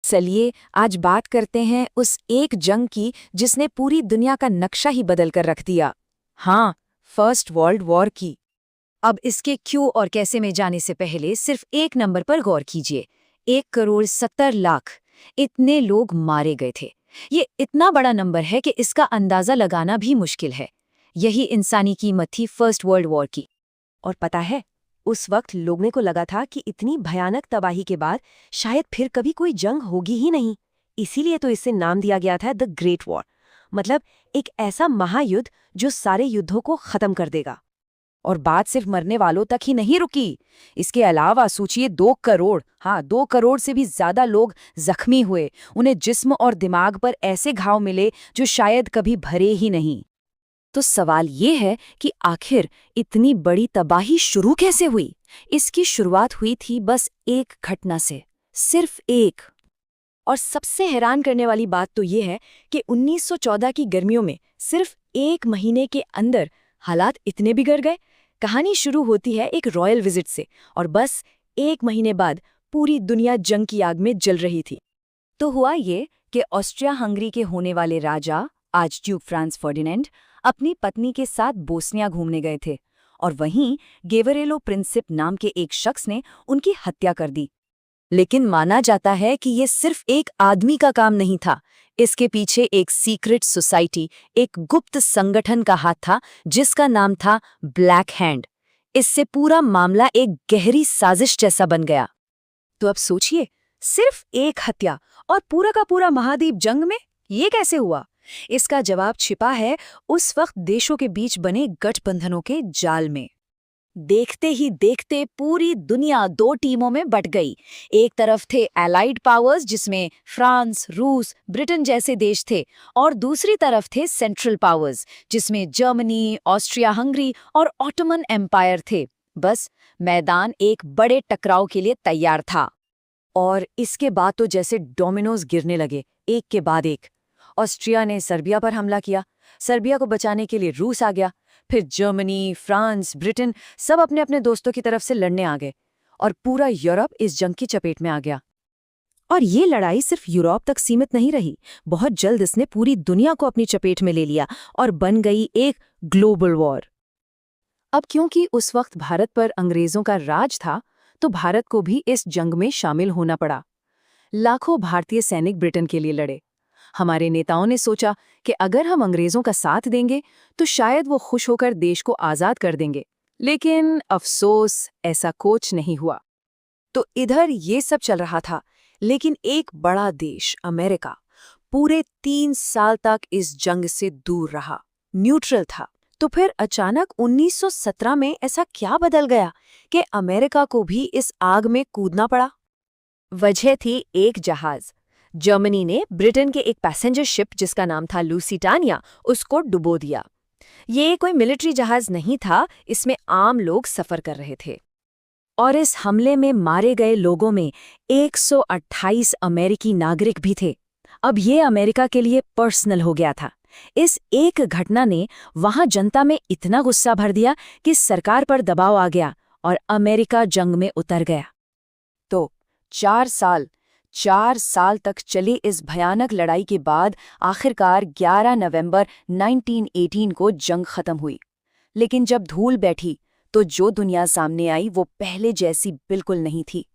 चलिए आज बात करते हैं उस एक जंग की जिसने पूरी दुनिया का नक्शा ही बदल कर रख दिया। हाँ, फर्स्ट वर्ल्ड वॉर की। अब इसके क्यों और कैसे में जाने से पहले सिर्फ एक नंबर पर गौर कीजिए। 1,70,00,000 इतने लोग मारे गए थे। ये इतना बड़ा नंबर है कि इसका अंदाजा लगाना भी मुश्किल है। यही इंसानी कीमत थी फर्स्ट वर्ल्ड वॉर की। और पता है, उस वक्त लोगों को लगा था कि इतनी भयानक तबाही के बाद शायद फिर कभी कोई जंग होगी ही नहीं। इसीलिए तो इसे नाम दिया गया था द ग्रेट वॉर, मतलब एक ऐसा महायुद्ध जो सारे युद्धों को खत्म कर देगा। और बात सिर्फ मरने वालों तक ही नहीं रुकी। इसके अलावा सोचिए 2 करोड़, हाँ 2 करोड़ से भी ज्यादा लोग जख्मी हुए। उन्हें जिस्म और दिमाग पर ऐसे घाव मिले जो शायद कभी भरे ही नहीं। तो सवाल ये है कि आखिर इतनी बड़ी तबाही शुरू कैसे हुई? इसकी शुरुआत हुई थी बस एक घटना से, सिर्फ एक। और सबसे हैरान करने वाली बात तो ये है कि 1914 की गर्मियों में सिर्फ 1 महीने के अंदर हालात इतने बिगड़ गए। कहानी शुरू होती है एक रॉयल विजिट से, और बस 1 महीने बाद पूरी दुनिया जंग की आग में जल रही थी। तो हुआ ये कि ऑस्ट्रिया हंगरी के होने वाले राजा, आज ड्यूक फ्रांस फर्डिनेंड, अपनी पत्नी के साथ बोस्निया घूमने गए थे, और वहीं गेवरेलो प्रिंसिप नाम के एक शख्स ने उनकी हत्या कर दी। लेकिन माना जाता है कि ये सिर्फ एक आदमी का काम नहीं था। इसके पीछे एक सीक्रेट सोसाइटी, एक गुप्त संगठन का हाथ था जिसका नाम था ब्लैक हैंड। इससे पूरा मामला एक गहरी साजिश जैसा बन गया। तो अब सोचिए, सिर्फ एक हत्या और पूरा का पूरा महाद्वीप जंग में, ये कैसे हुआ? इसका जवाब छिपा है उस वक्त देशों के बीच बने गठबंधनों के जाल में। देखते ही देखते पूरी दुनिया 2 टीमों में बट गई। एक तरफ थे एलाइड पावर्स जिसमें फ्रांस, रूस, ब्रिटेन जैसे देश थे, और दूसरी तरफ थे सेंट्रल पावर्स जिसमें जर्मनी, ऑस्ट्रिया हंगरी और ऑटोमन एम्पायर थे। बस मैदान एक बड़े टकराव के लिए तैयार था। और इसके बाद तो जैसे डोमिनोज गिरने लगे, एक के बाद एक। ऑस्ट्रिया ने सर्बिया पर हमला किया, सर्बिया को बचाने के लिए रूस आ गया, फिर जर्मनी, फ्रांस, ब्रिटेन सब अपने अपने दोस्तों की तरफ से लड़ने आ गए, और पूरा यूरोप इस जंग की चपेट में आ गया। और ये लड़ाई सिर्फ यूरोप तक सीमित नहीं रही, बहुत जल्द इसने पूरी दुनिया को अपनी चपेट में ले लिया और बन गई एक ग्लोबल वॉर। अब क्योंकि उस वक्त भारत पर अंग्रेजों का राज था, तो भारत को भी इस जंग में शामिल होना पड़ा। लाखों भारतीय सैनिक ब्रिटेन के लिए लड़े। हमारे नेताओं ने सोचा कि अगर हम अंग्रेजों का साथ देंगे तो शायद वो खुश होकर देश को आज़ाद कर देंगे, लेकिन अफसोस ऐसा कुछ नहीं हुआ। तो इधर ये सब चल रहा था, लेकिन एक बड़ा देश अमेरिका पूरे 3 साल तक इस जंग से दूर रहा, न्यूट्रल था। तो फिर अचानक 1917 में ऐसा क्या बदल गया कि अमेरिका को भी इस आग में कूदना पड़ा? वजह थी एक जहाज। जर्मनी ने ब्रिटेन के एक पैसेंजर शिप जिसका नाम था लुसिटानिया, उसको डुबो दिया। ये कोई मिलिट्री जहाज नहीं था, इसमें आम लोग सफर कर रहे थे। और इस हमले में मारे गए लोगों में 128 अमेरिकी नागरिक भी थे। अब ये अमेरिका के लिए पर्सनल हो गया था। इस एक घटना ने वहां जनता में इतना गुस्सा भर दिया कि सरकार पर दबाव आ गया और अमेरिका जंग में उतर गया। तो 4 साल तक चली इस भयानक लड़ाई के बाद आखिरकार 11 नवंबर 1918 को जंग खत्म हुई। लेकिन जब धूल बैठी तो जो दुनिया सामने आई वो पहले जैसी बिल्कुल नहीं थी।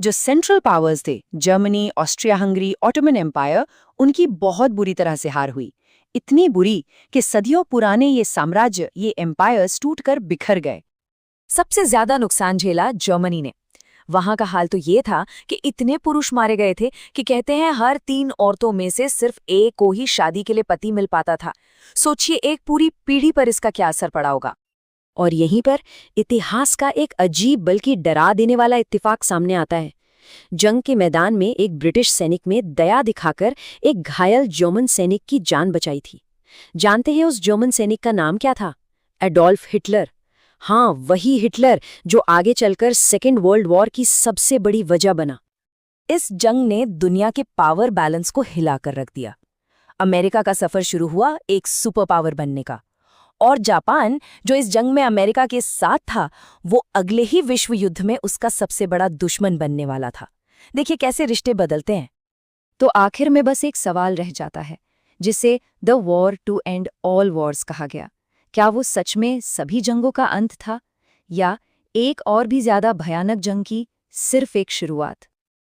जो सेंट्रल पावर्स थे, Germany, Austria Hungary, Ottoman empire, उनकी बहुत बुरी तरह से हार हुई। इतनी बुरी कि सदियों पुराने ये साम्राज्य, ये एम्पायर्स टूटकर बिखर गए। सबसे ज्यादा नुकसान झेला जर्मनी ने। वहां का हाल तो ये था कि इतने पुरुष मारे गए थे कि कहते हैं हर 3 औरतों में से सिर्फ एक को ही शादी के लिए पति मिल पाता था। सोचिए एक पूरी पीढ़ी पर इसका क्या असर पड़ा होगा। और यहीं पर इतिहास का एक अजीब बल्कि डरा देने वाला इत्तेफाक सामने आता है। जंग के मैदान में एक ब्रिटिश सैनिक में दया दिखाकर एक घायल जर्मन सैनिक की जान बचाई थी। जानते हैं उस जर्मन सैनिक का नाम क्या था? Adolf Hitler. हाँ, वही हिटलर जो आगे चलकर सेकेंड वर्ल्ड वॉर की सबसे बड़ी वजह बना। इस जंग ने दुनिया के पावर बैलेंस को हिलाकर रख दिया। अमेरिका का सफर शुरू हुआ एक सुपर पावर बनने का, और जापान जो इस जंग में अमेरिका के साथ था, वो अगले ही विश्व युद्ध में उसका सबसे बड़ा दुश्मन बनने वाला था। देखिए कैसे रिश्ते बदलते हैं। तो आखिर में बस एक सवाल रह जाता है, जिसे the war to end all wars कहा गया। क्या वो सच में सभी जंगों का अंत था, या एक और भी ज्यादा भयानक जंग की सिर्फ एक शुरुआत?